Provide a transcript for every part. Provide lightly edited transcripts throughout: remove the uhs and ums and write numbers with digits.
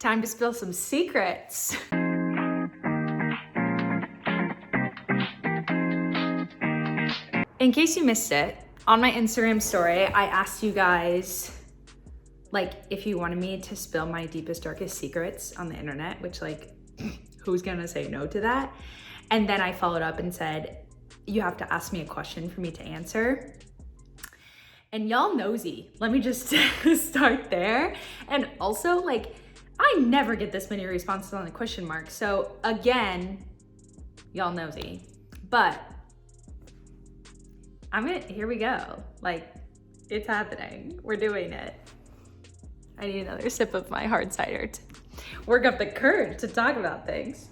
Time to spill some secrets. In case you missed it, on my Instagram story, I asked you guys, like, if you wanted me to spill my deepest, darkest secrets on the internet, which, like, who's gonna say no to that? And then I followed up and said, you have to ask me a question for me to answer. And y'all nosy. Let me just start there. And also, like, I never get this many responses on the question mark. So again, y'all nosy. But here we go. Like, it's happening. We're doing it. I need another sip of my hard cider to work up the courage to talk about things.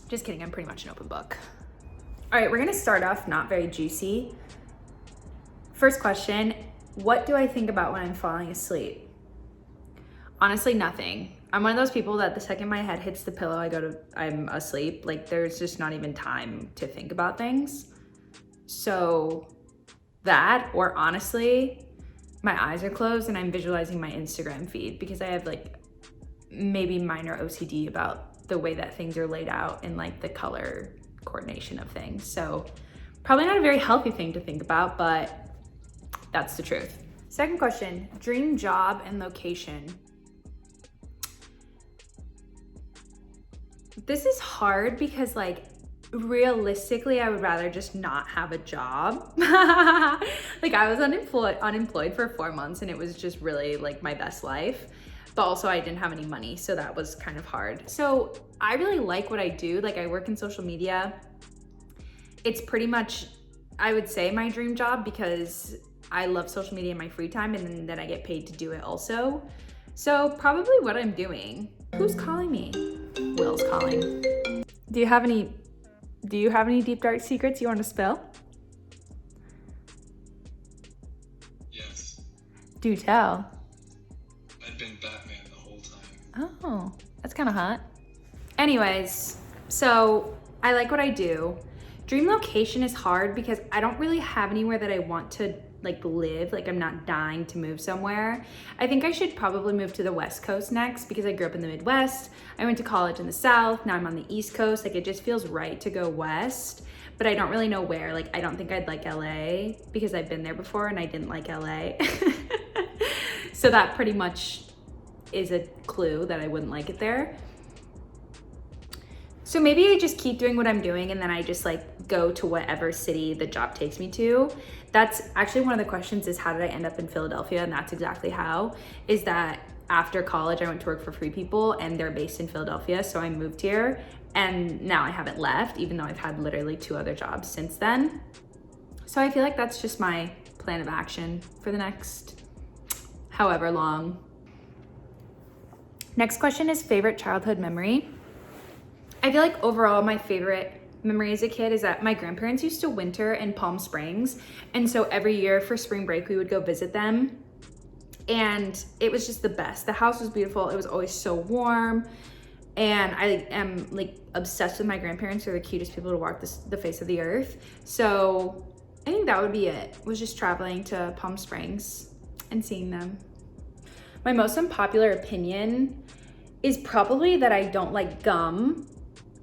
Just kidding, I'm pretty much an open book. All right, we're gonna start off not very juicy. First question, what do I think about when I'm falling asleep? Honestly, nothing. I'm one of those people that the second my head hits the pillow, I'm asleep. Like, there's just not even time to think about things. So that, or honestly, my eyes are closed and I'm visualizing my Instagram feed because I have like maybe minor OCD about the way that things are laid out and like the color coordination of things. So probably not a very healthy thing to think about, but that's the truth. Second question, dream job and location. This is hard because, like, realistically, I would rather just not have a job. Like, I was unemployed for 4 months and it was just really like my best life. But also I didn't have any money, so that was kind of hard. So I really like what I do. Like, I work in social media. It's pretty much, I would say, my dream job because I love social media in my free time and then I get paid to do it also. So probably what I'm doing. Who's calling me? Will's calling. Do you have any deep dark secrets you want to spill? Yes. Do tell. I've been Batman the whole time. Oh, that's kind of hot. Anyways, so I like what I do. Dream location is hard because I don't really have anywhere that I want to like live. Like, I'm not dying to move somewhere. I think I should probably move to the West Coast next because I grew up in the Midwest. I went to college in the South. Now I'm on the East Coast. Like, it just feels right to go West, but I don't really know where. Like, I don't think I'd like LA because I've been there before and I didn't like LA. So that pretty much is a clue that I wouldn't like it there. So maybe I just keep doing what I'm doing and then I just like go to whatever city the job takes me to. That's actually one of the questions, is how did I end up in Philadelphia? And that's exactly how, is that after college, I went to work for Free People and they're based in Philadelphia. So I moved here and now I haven't left, even though I've had literally 2 other jobs since then. So I feel like that's just my plan of action for the next however long. Next question is favorite childhood memory. I feel like overall my favorite memory as a kid is that my grandparents used to winter in Palm Springs. And so every year for spring break, we would go visit them. And it was just the best. The house was beautiful. It was always so warm. And I am like obsessed with my grandparents. They're the cutest people to walk the face of the earth. So I think that would be it, was just traveling to Palm Springs and seeing them. My most unpopular opinion is probably that I don't like gum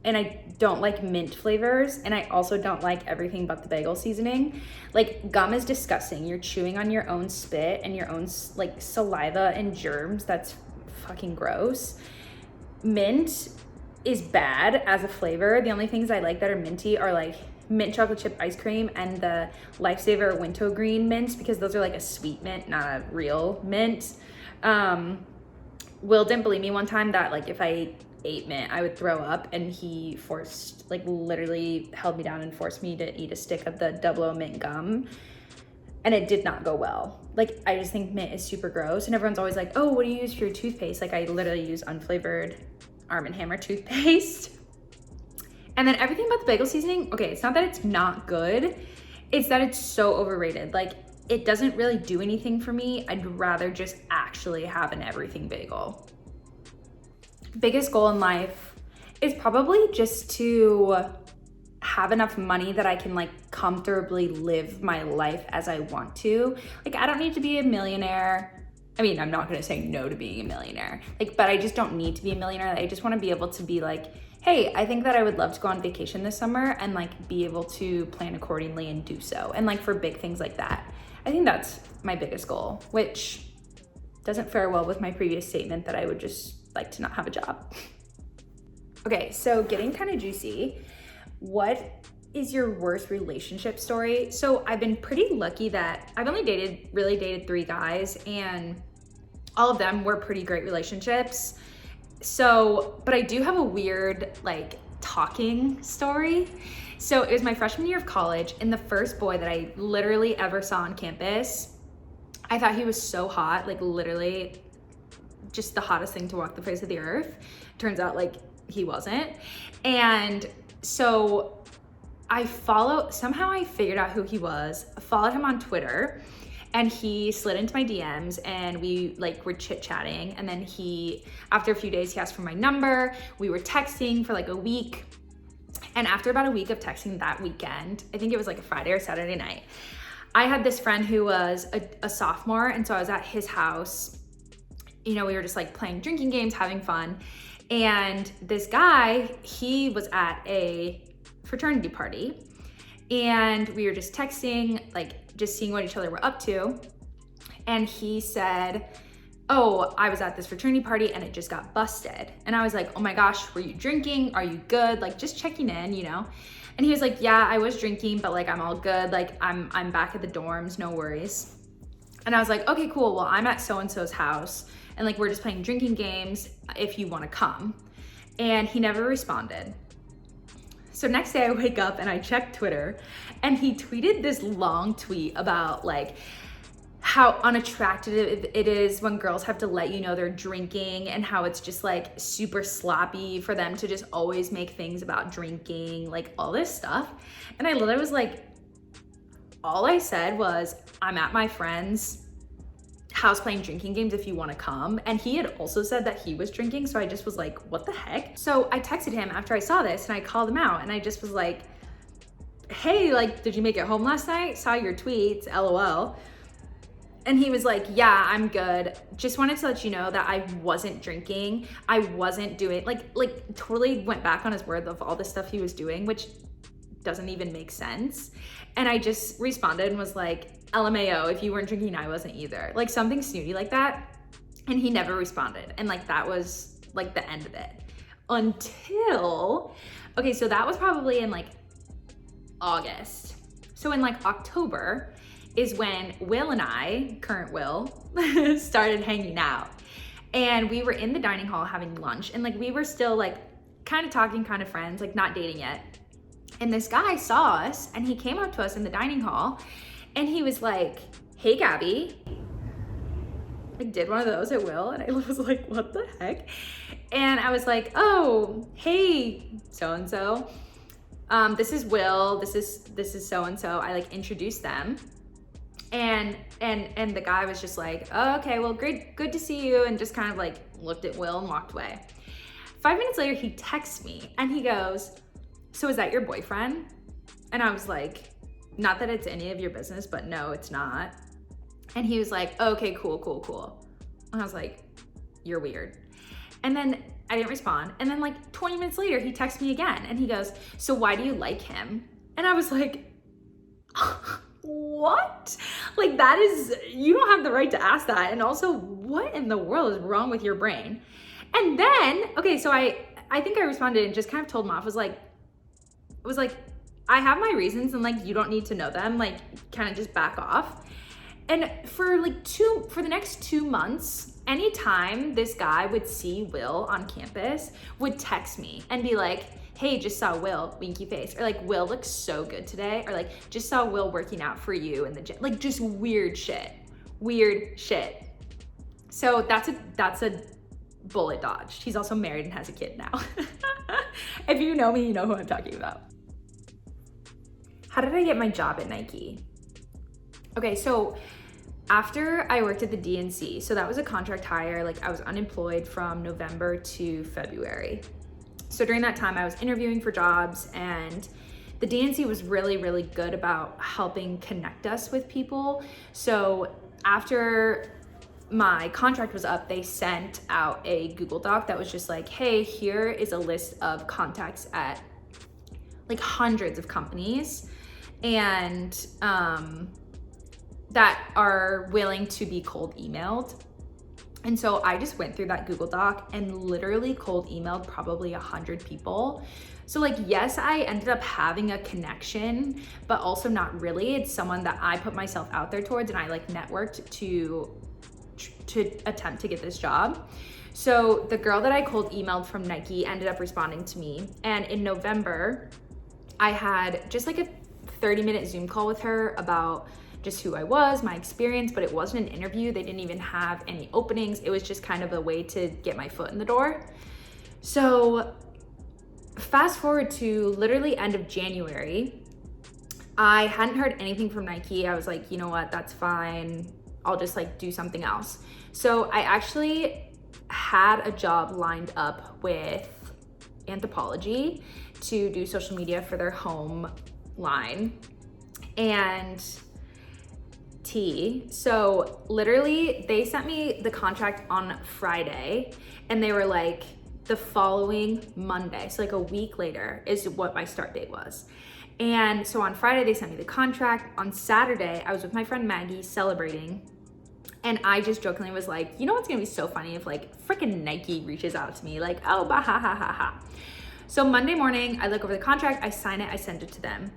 and I don't like mint flavors, and I also don't like everything but the bagel seasoning. Like, gum is disgusting. You're chewing on your own spit and your own like saliva and germs. That's fucking gross. Mint is bad as a flavor. The only things I like that are minty are like mint chocolate chip ice cream and the Lifesaver Wintergreen mints, because those are like a sweet mint, not a real mint. Will didn't believe me one time that like if I ate mint, I would throw up, and he literally held me down and forced me to eat a stick of the 00 mint gum, and it did not go well. Like, I just think mint is super gross, and everyone's always like, oh, what do you use for your toothpaste? Like, I literally use unflavored Arm & Hammer toothpaste. And then everything about the bagel seasoning, okay, it's not that it's not good, it's that it's so overrated. Like, it doesn't really do anything for me. I'd rather just actually have an everything bagel. Biggest goal in life is probably just to have enough money that I can like comfortably live my life as I want to. Like, I don't need to be a millionaire. I mean, I'm not gonna say no to being a millionaire, like, but I just don't need to be a millionaire. I just wanna be able to be like, hey, I think that I would love to go on vacation this summer and like be able to plan accordingly and do so. And like for big things like that, I think that's my biggest goal, which doesn't fare well with my previous statement that I would just like to not have a job. Okay, so getting kind of juicy, what is your worst relationship story? So I've been pretty lucky that I've only really dated 3 guys, and all of them were pretty great relationships. So, but I do have a weird like talking story. So it was my freshman year of college, and the first boy that I literally ever saw on campus, I thought he was so hot, like literally just the hottest thing to walk the face of the earth. Turns out like he wasn't. And so somehow I figured out who he was, followed him on Twitter, and he slid into my DMs and we like were chit-chatting. And then after a few days, he asked for my number. We were texting for like a week. And after about a week of texting that weekend, I think it was like a Friday or Saturday night, I had this friend who was a sophomore. And so I was at his house, you know, we were just like playing drinking games, having fun. And this guy, he was at a fraternity party, and we were just texting, like just seeing what each other were up to. And he said, oh, I was at this fraternity party and it just got busted. And I was like, oh my gosh, were you drinking? Are you good? Like just checking in, you know? And he was like, yeah, I was drinking, but like I'm all good. Like I'm back at the dorms, no worries. And I was like, okay, cool. Well, I'm at so-and-so's house and like we're just playing drinking games if you want to come. And he never responded. So next day I wake up and I check Twitter, and he tweeted this long tweet about like how unattractive it is when girls have to let you know they're drinking, and how it's just like super sloppy for them to just always make things about drinking, like all this stuff. And I literally was like, all I said was, I'm at my friend's house playing drinking games if you want to come. And he had also said that he was drinking, so I just was like, what the heck? So I texted him after I saw this and I called him out, and I just was like, hey, like, did you make it home last night? Saw your tweets, LOL. And he was like, yeah, I'm good. Just wanted to let you know that I wasn't drinking. I wasn't doing, like totally went back on his word of all the stuff he was doing, which doesn't even make sense. And I just responded and was like, LMAO, if you weren't drinking, I wasn't either. Like something snooty like that. And he never responded. And like that was like the end of it. Until, okay, so that was probably in like August. So in like October is when Will and I, current Will, started hanging out. And we were in the dining hall having lunch, and like we were still like kind of talking, kind of friends, like not dating yet. And this guy saw us and he came up to us in the dining hall and he was like, hey, Gabby. Like did one of those at Will, and I was like, what the heck? And I was like, oh, hey, so-and-so. This is Will, this is so-and-so. I like introduced them. And the guy was just like, oh, okay, well, great, good to see you. And just kind of like looked at Will and walked away. 5 minutes later, he texts me and he goes, so is that your boyfriend? And I was like, not that it's any of your business, but no, it's not. And he was like, okay, cool. And I was like, you're weird. And then I didn't respond. And then like 20 minutes later, he texts me again and he goes, so why do you like him? And I was like, what? Like that is, you don't have the right to ask that. And also, what in the world is wrong with your brain? And then, okay, so I think I responded and just kind of told him off. Was like, I have my reasons and like, you don't need to know them. Like kind of just back off. And for the next 2 months, anytime this guy would see Will on campus, would text me and be like, hey, just saw Will, winky face. Or like, Will looks so good today. Or like, just saw Will working out for you in the gym. Like just weird shit. So that's a bullet dodged. He's also married and has a kid now. If you know me, you know who I'm talking about. How did I get my job at Nike? Okay, so after I worked at the DNC, so that was a contract hire, like I was unemployed from November to February. So during that time I was interviewing for jobs, and the DNC was really, really good about helping connect us with people. So after my contract was up, they sent out a Google Doc that was just like, hey, here is a list of contacts at like hundreds of companies and that are willing to be cold emailed. And so I just went through that Google Doc and literally cold emailed probably 100 people. So like, yes, I ended up having a connection, but also not really. It's someone that I put myself out there towards, and I like networked to attempt to get this job. So the girl that I cold emailed from Nike ended up responding to me. And in November, I had just like a 30-minute Zoom call with her about just who I was, my experience, but it wasn't an interview. They didn't even have any openings. It was just kind of a way to get my foot in the door. So fast forward to literally end of January, I hadn't heard anything from Nike. I was like, you know what, that's fine. I'll just like do something else. So I actually had a job lined up with Anthropologie to do social media for their home line. And so literally they sent me the contract on Friday and they were like, the following Monday, so like a week later is what my start date was. And so on Friday they sent me the contract. On Saturday I was with my friend Maggie celebrating, and I just jokingly was like, you know what's gonna be so funny if like freaking Nike reaches out to me, like, oh bah ha ha ha ha. So Monday morning I look over the contract, I sign it, I send it to them.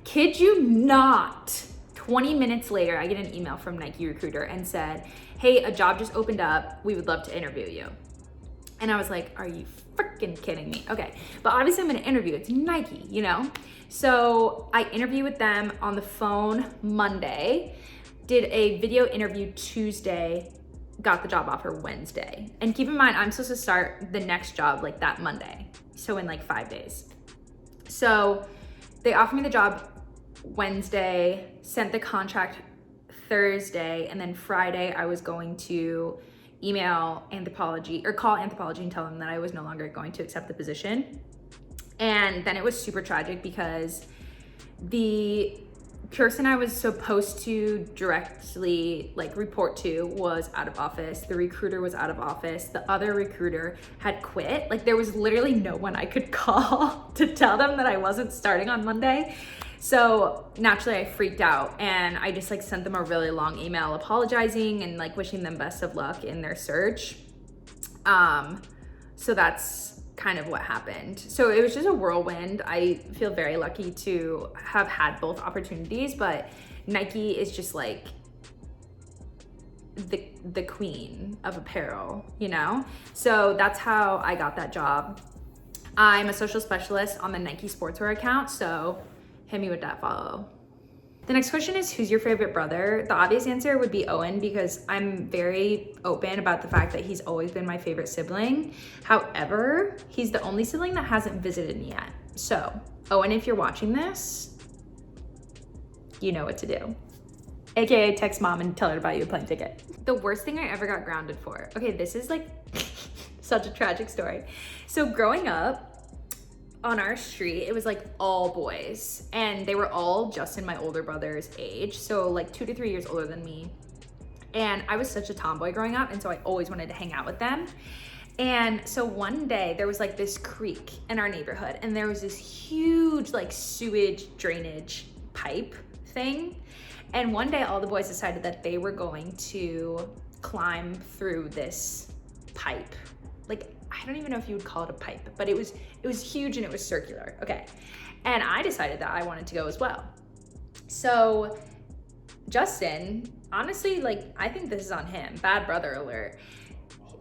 Kid you not, 20 minutes later, I get an email from Nike Recruiter and said, hey, a job just opened up. We would love to interview you. And I was like, are you freaking kidding me? Okay, but obviously I'm gonna interview, it's Nike, you know? So I interviewed with them on the phone Monday, did a video interview Tuesday, got the job offer Wednesday. And keep in mind, I'm supposed to start the next job like that Monday. So in like 5 days. So they offered me the job Wednesday, sent the contract Thursday, and then Friday I was going to email Anthropologie or call Anthropologie and tell them that I was no longer going to accept the position. And then it was super tragic because the person I was supposed to directly like report to was out of office. The recruiter was out of office. The other recruiter had quit. Like there was literally no one I could call to tell them that I wasn't starting on Monday. So naturally I freaked out and I just like sent them a really long email apologizing and like wishing them best of luck in their search. So that's kind of what happened. So it was just a whirlwind. I feel very lucky to have had both opportunities, but Nike is just like the queen of apparel, you know? So that's how I got that job. I'm a social specialist on the Nike sportswear account, so hit me with that follow. The next question is, who's your favorite brother? The obvious answer would be Owen, because I'm very open about the fact that he's always been my favorite sibling. However, he's the only sibling that hasn't visited me yet. So, Owen, if you're watching this, you know what to do. AKA text mom and tell her to buy you a plane ticket. The worst thing I ever got grounded for. Okay, this is like such a tragic story. So growing up, on our street, it was like all boys, and they were all Justin, my older brother's age, so like 2 to 3 years older than me. And I was such a tomboy growing up, and so I always wanted to hang out with them. And so one day there was like this creek in our neighborhood, and there was this huge like sewage drainage pipe thing. And one day all the boys decided that they were going to climb through this pipe. Like, I don't even know if you would call it a pipe, but it was huge and it was circular. Okay. And I decided that I wanted to go as well. So Justin, honestly, like, I think this is on him. Bad brother alert.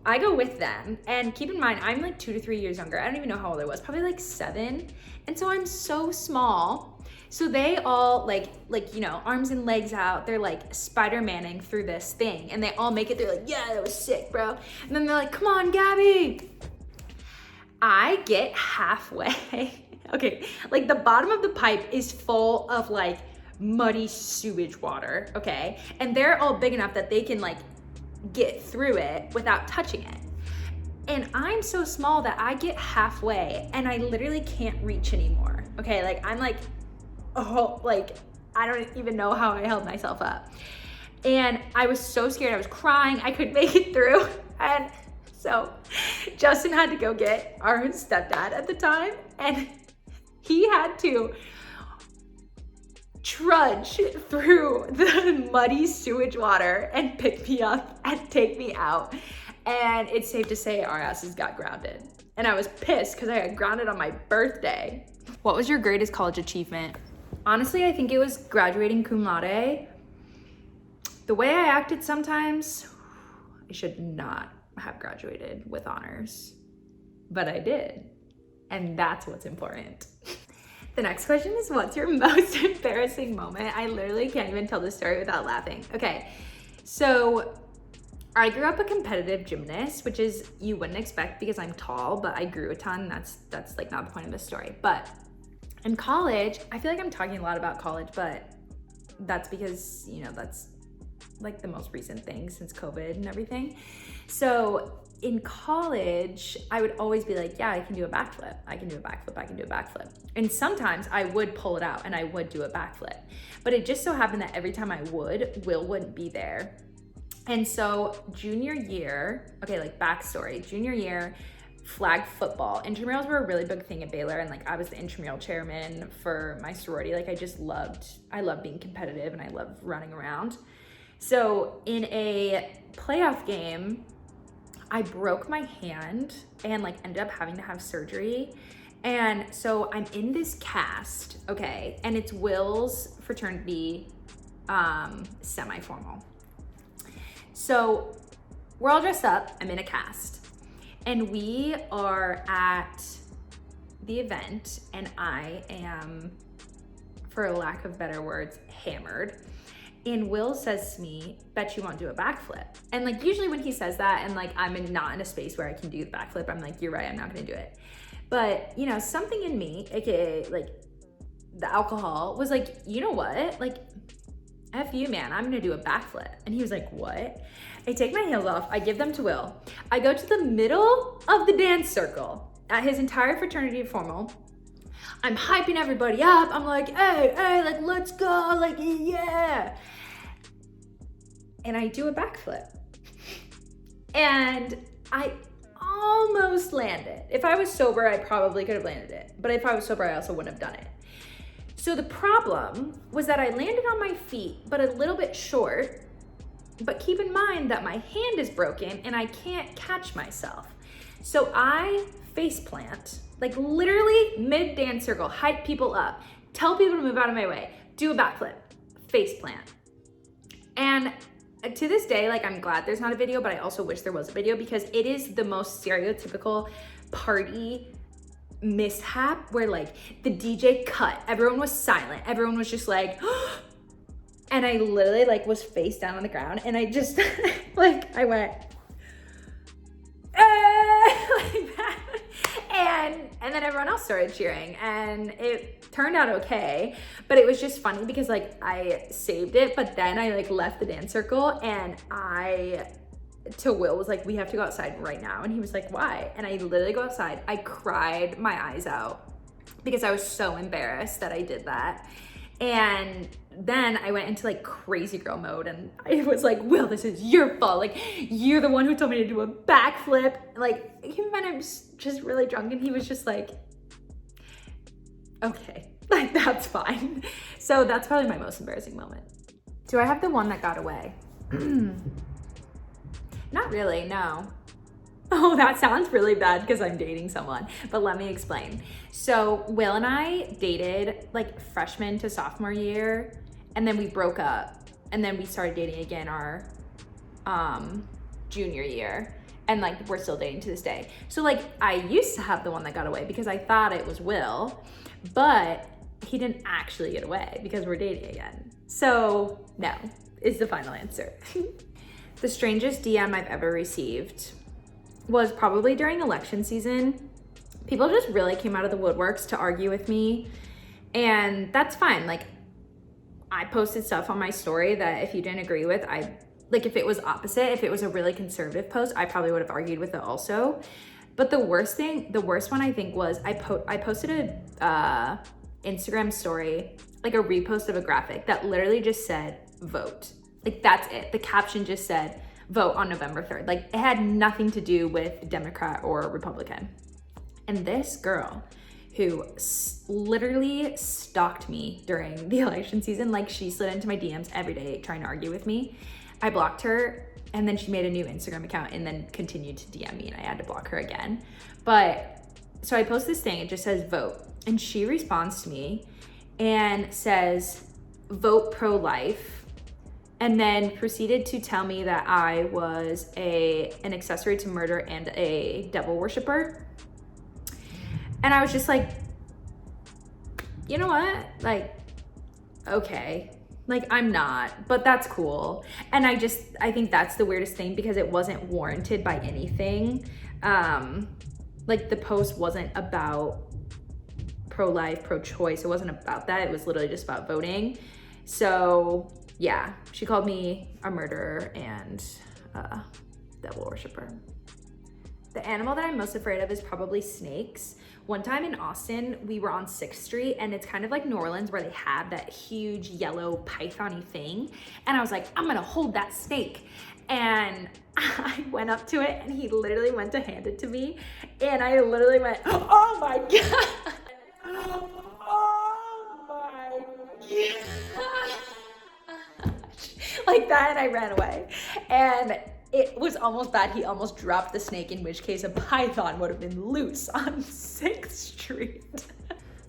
I go with them, and keep in mind, I'm like 2 to 3 years younger. I don't even know how old I was, probably like 7. And so I'm so small. So they all like, you know, arms and legs out. They're like Spider-Manning through this thing, and they all make it. They're like, yeah, that was sick, bro. And then they're like, come on, Gabby. I get halfway. Okay, like the bottom of the pipe is full of like muddy sewage water, okay? And they're all big enough that they can like get through it without touching it. And I'm so small that I get halfway and I literally can't reach anymore. Okay, like I'm like, oh, like I don't even know how I held myself up. And I was so scared. I was crying. I couldn't make it through. And so Justin had to go get our stepdad at the time, and he had to trudge through the muddy sewage water and pick me up and take me out. And it's safe to say our asses got grounded. And I was pissed because I got grounded on my birthday. What was your greatest college achievement? Honestly, I think it was graduating cum laude. The way I acted sometimes, I should not have graduated with honors, but I did. And that's what's important. The next question is, what's your most embarrassing moment? I literally can't even tell this story without laughing. Okay, so I grew up a competitive gymnast, which is, you wouldn't expect because I'm tall, but I grew a ton. That's like not the point of this story. But in college, I feel like I'm talking a lot about college, but that's because, you know, that's like the most recent thing since COVID and everything. So in college, I would always be like, yeah, I can do a backflip. I can do a backflip. I can do a backflip. And sometimes I would pull it out and I would do a backflip. But it just so happened that every time I would, Will wouldn't be there. And so junior year, okay, like backstory, junior year, flag football. Intramurals were a really big thing at Baylor, and like I was the intramural chairman for my sorority. Like I loved being competitive and I loved running around. So in a playoff game, I broke my hand and like ended up having to have surgery. And so I'm in this cast, okay, and it's Will's fraternity semi-formal. So we're all dressed up, I'm in a cast, and we are at the event, and I am, for lack of better words, hammered. And Will says to me, bet you won't do a backflip. And like usually when he says that and like I'm not in a space where I can do the backflip, I'm like, you're right, I'm not gonna do it. But you know, something in me, aka like the alcohol, was like, you know what? Like, F you, man, I'm gonna do a backflip. And he was like, what? I take my heels off, I give them to Will. I go to the middle of the dance circle at his entire fraternity formal. I'm hyping everybody up. I'm like, hey, like, let's go, like, yeah. And I do a backflip. And I almost landed. If I was sober, I probably could have landed it. But if I was sober, I also wouldn't have done it. So the problem was that I landed on my feet, but a little bit short. But keep in mind that my hand is broken and I can't catch myself. So I face plant, like literally mid dance circle, hype people up, tell people to move out of my way, do a backflip, face plant. And to this day, like I'm glad there's not a video, but I also wish there was a video because it is the most stereotypical party mishap where like the DJ cut, everyone was silent, everyone was just like, and I literally like was face down on the ground and I just like I went like that. And then everyone else started cheering and it turned out okay, but it was just funny because like I saved it, but then I like left the dance circle and to Will was like, we have to go outside right now. And he was like, why? And I literally go outside. I cried my eyes out because I was so embarrassed that I did that. And then I went into like crazy girl mode and I was like, Will, this is your fault. Like, you're the one who told me to do a backflip. Like, keep in mind, I'm just really drunk and he was just like, okay, like that's fine. So that's probably my most embarrassing moment. Do I have the one that got away? Not really, no. Oh, that sounds really bad because I'm dating someone, but let me explain. So Will and I dated like freshman to sophomore year, and then we broke up, and then we started dating again our junior year, and like we're still dating to this day. So like I used to have the one that got away because I thought it was Will, but he didn't actually get away because we're dating again. So no is the final answer. The strangest DM I've ever received was probably during election season. People just really came out of the woodworks to argue with me, and that's fine. Like, I posted stuff on my story that if you didn't agree with, like if it was opposite, if it was a really conservative post, I probably would have argued with it also. But the worst one I think was I posted a Instagram story, like a repost of a graphic that literally just said vote. Like that's it. The caption just said, vote on November 3rd. Like it had nothing to do with Democrat or Republican. And this girl who literally stalked me during the election season, like she slid into my DMs every day trying to argue with me. I blocked her, and then she made a new Instagram account and then continued to DM me, and I had to block her again. But so I post this thing, it just says vote, and she responds to me and says, vote pro-life, and then proceeded to tell me that I was an accessory to murder and a devil worshiper. And I was just like, you know what? Like, okay. Like, I'm not, but that's cool. And I think that's the weirdest thing because it wasn't warranted by anything. Like, the post wasn't about pro-life, pro-choice. It wasn't about that. It was literally just about voting. So, yeah, she called me a murderer and a devil worshiper. The animal that I'm most afraid of is probably snakes. One time in Austin, we were on 6th Street, and it's kind of like New Orleans where they have that huge yellow python-y thing. And I was like, I'm gonna hold that snake. And I went up to it, and he literally went to hand it to me. And I literally went, oh my God. Oh my God. Like that, and I ran away. And it was almost bad. He almost dropped the snake, in which case a python would have been loose on 6th Street.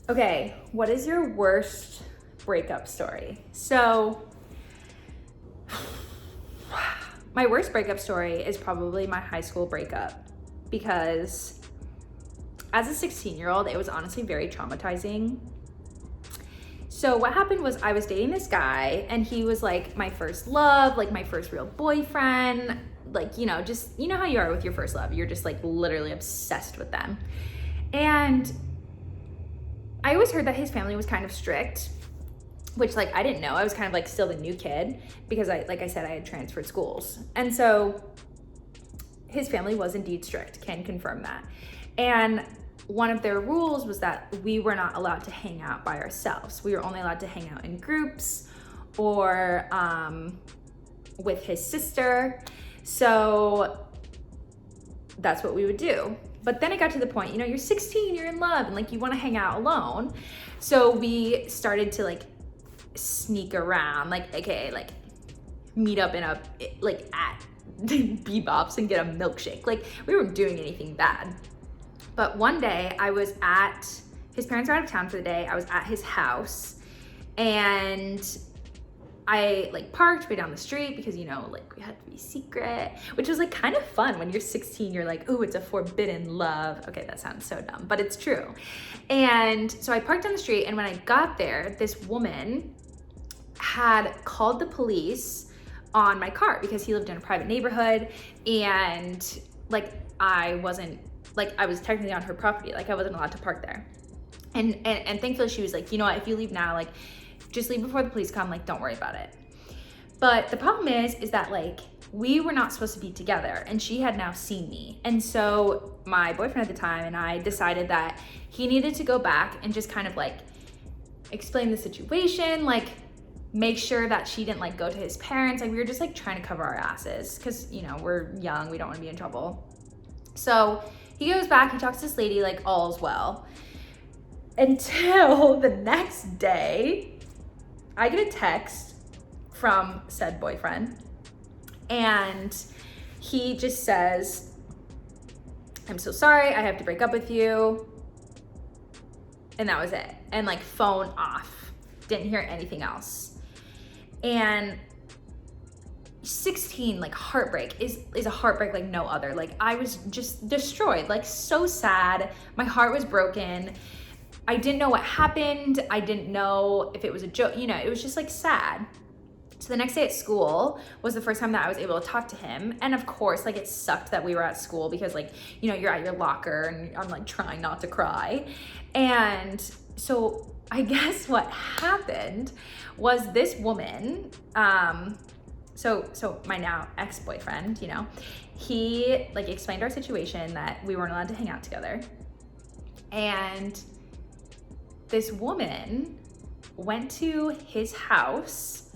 Okay, what is your worst breakup story? So, my worst breakup story is probably my high school breakup, because as a 16-year-old, it was honestly very traumatizing. So what happened was I was dating this guy, and he was like my first love, like my first real boyfriend. Like, you know, just, you know how you are with your first love. You're just like literally obsessed with them. And I always heard that his family was kind of strict, which like I didn't know. I was kind of like still the new kid because like I said, I had transferred schools. And so his family was indeed strict, can confirm that. And one of their rules was that we were not allowed to hang out by ourselves. We were only allowed to hang out in groups or with his sister. So that's what we would do. But then it got to the point, you know, you're 16, you're in love, and like you want to hang out alone. So we started to like sneak around, like, okay, like meet up at Bebop's and get a milkshake. Like we weren't doing anything bad. But one day I was at, his parents were out of town for the day. I was at his house, and I like parked way down the street because, you know, like we had to be secret, which was like kind of fun. When you're 16, you're like, oh, it's a forbidden love. Okay, that sounds so dumb, but it's true. And so I parked on the street, and when I got there, this woman had called the police on my car because he lived in a private neighborhood, and like I was technically on her property. Like I wasn't allowed to park there. And thankfully she was like, you know what, if you leave now, like just leave before the police come, like don't worry about it. But the problem is that like we were not supposed to be together, and she had now seen me. And so my boyfriend at the time and I decided that he needed to go back and just kind of like explain the situation, like make sure that she didn't like go to his parents. Like we were just like trying to cover our asses because, you know, we're young, we don't want to be in trouble. So he goes back, he talks to this lady, like all's well. Until the next day, I get a text from said boyfriend, and he just says, I'm so sorry, I have to break up with you. And that was it. And like phone off. Didn't hear anything else. And 16, like heartbreak is a heartbreak like no other. Like I was just destroyed, like so sad. My heart was broken. I didn't know what happened. I didn't know if it was a joke, you know, it was just like sad. So the next day at school was the first time that I was able to talk to him. And of course, like it sucked that we were at school because like, you know, you're at your locker and I'm like trying not to cry. And so I guess what happened was this woman, so my now ex-boyfriend, you know, he like explained our situation that we weren't allowed to hang out together. And this woman went to his house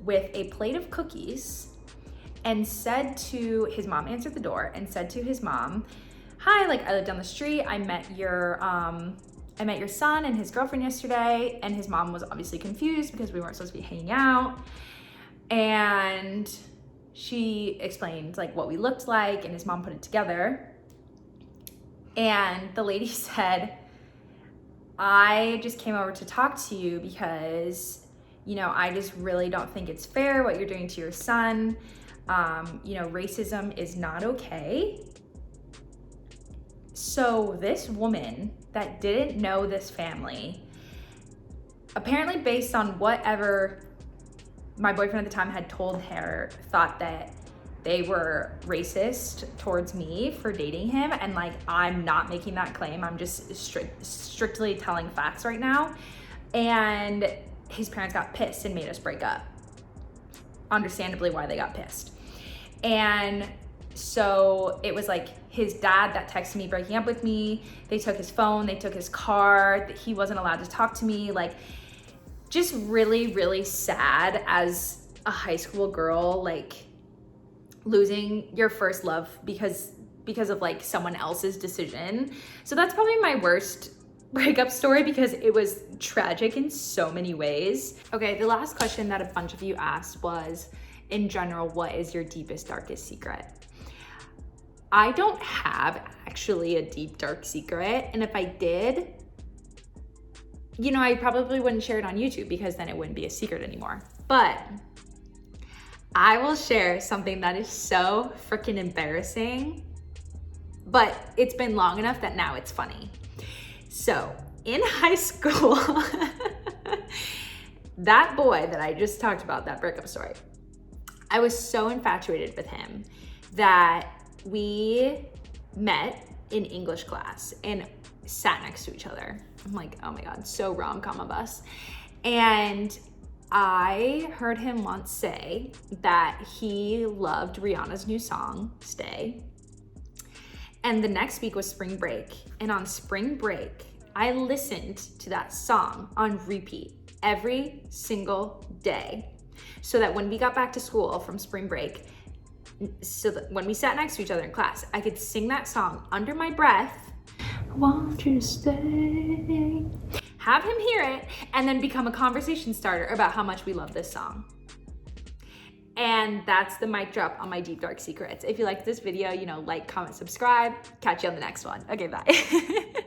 with a plate of cookies and said to his mom, answered the door and said to his mom, hi, like I live down the street. I met your son and his girlfriend yesterday. And his mom was obviously confused because we weren't supposed to be hanging out. And she explained like what we looked like, and his mom put it together. And the lady said, I just came over to talk to you because, you know, I just really don't think it's fair what you're doing to your son. You know, racism is not okay. So this woman that didn't know this family, apparently based on whatever my boyfriend at the time had told her, thought that they were racist towards me for dating him. And like, I'm not making that claim. I'm just strictly telling facts right now. And his parents got pissed and made us break up. Understandably why they got pissed. And so it was like his dad that texted me breaking up with me. They took his phone, they took his car. He wasn't allowed to talk to me. Like, just really, really sad as a high school girl, like losing your first love because of like someone else's decision. So that's probably my worst breakup story because it was tragic in so many ways. Okay, the last question that a bunch of you asked was, in general, what is your deepest, darkest secret? I don't have actually a deep, dark secret. And if I did, you know, I probably wouldn't share it on YouTube because then it wouldn't be a secret anymore. But I will share something that is so freaking embarrassing, but it's been long enough that now it's funny. So in high school, that boy that I just talked about, that breakup story, I was so infatuated with him that we met in English class and sat next to each other. I'm like, oh my God, so rom-com of us. And I heard him once say that he loved Rihanna's new song, Stay. And the next week was spring break. And on spring break, I listened to that song on repeat every single day. So that when we got back to school from spring break, so that when we sat next to each other in class, I could sing that song under my breath, I want you to stay, have him hear it, and then become a conversation starter about how much we love this song. And that's the mic drop on my deep, dark secrets. If you liked this video, you know, like, comment, subscribe. Catch you on the next one. Okay, bye.